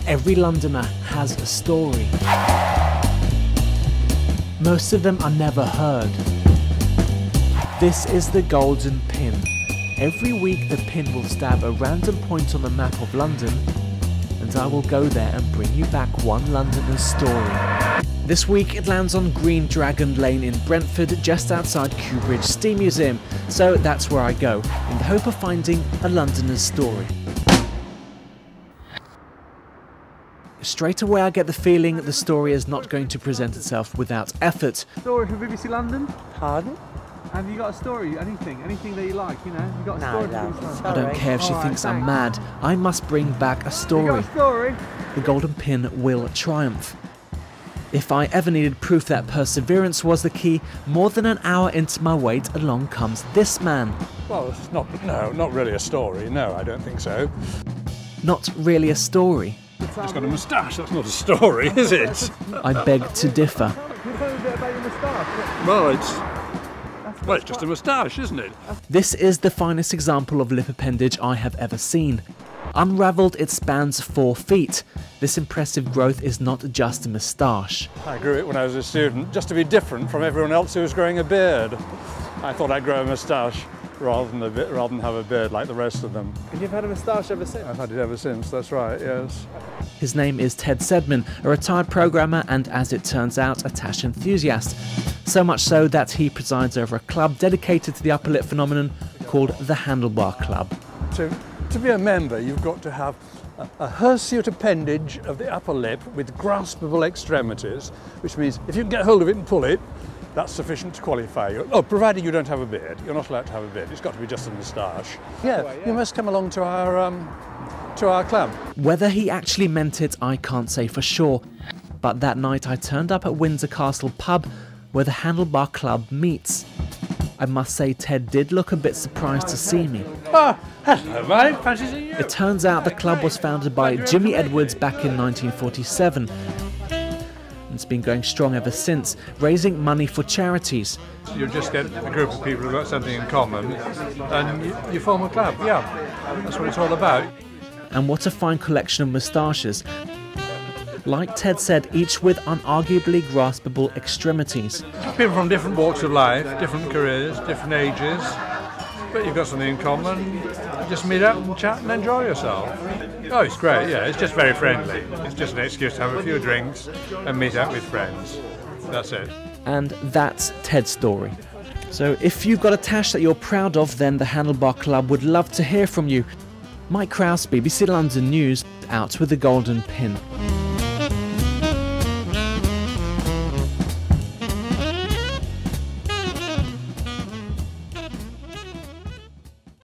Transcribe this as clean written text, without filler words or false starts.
Every Londoner has a story. Most of them are never heard. This is the Golden Pin. Every week the pin will stab a random point on the map of London, and I will go there and bring you back one Londoner's story. This week it lands on Green Dragon Lane in Brentford, just outside Kew Bridge Steam Museum, so that's where I go, in the hope of finding a Londoner's story. Straight away I get the feeling the story is not going to present itself without effort. Story for BBC London? Pardon? Have you got a story? Anything that you like, you know? You got a story for BBC London? I don't care if she thinks I'm mad, I must bring back a story. You got a story? The Golden Pin will triumph. If I ever needed proof that perseverance was the key, more than an hour into my wait, along comes this man. Well, it's not really a story, no, I don't think so. Not really a story. He's got a moustache, that's not a story, is it? I beg to differ. Well, it's just a moustache, isn't it? This is the finest example of lip appendage I have ever seen. Unravelled, it spans 4 feet. This impressive growth is not just a moustache. I grew it when I was a student, just to be different from everyone else who was growing a beard. I thought I'd grow a moustache rather than have a beard like the rest of them. And you've had a moustache ever since? I've had it ever since, that's right, yes. His name is Ted Sedman, a retired programmer and, as it turns out, a Tash enthusiast. So much so that he presides over a club dedicated to the upper lip phenomenon called the Handlebar Club. To be a member, you've got to have a hirsute appendage of the upper lip with graspable extremities, which means if you can get hold of it and pull it, that's sufficient to qualify you. Oh, provided you don't have a beard. You're not allowed to have a beard. It's got to be just a moustache. Yeah, you must come along to our club. Whether he actually meant it, I can't say for sure. But that night I turned up at Windsor Castle pub, where the Handlebar Club meets. I must say Ted did look a bit surprised to see me. Ah, hello mate, fancy seeing you. It turns out the club was founded by Jimmy Edwards back in 1947. It's been going strong ever since, raising money for charities. You just get a group of people who've got something in common and you form a club, yeah. That's what it's all about. And what a fine collection of moustaches. Like Ted said, each with unarguably graspable extremities. People from different walks of life, different careers, different ages, but you've got something in common. Just meet up and chat and enjoy yourself. Oh, it's great, yeah, it's just very friendly. It's just an excuse to have a few drinks and meet up with friends. That's it. And that's Ted's story. So if you've got a Tash that you're proud of, then the Handlebar Club would love to hear from you. Mike Krause, BBC London News, out with the Golden Pin.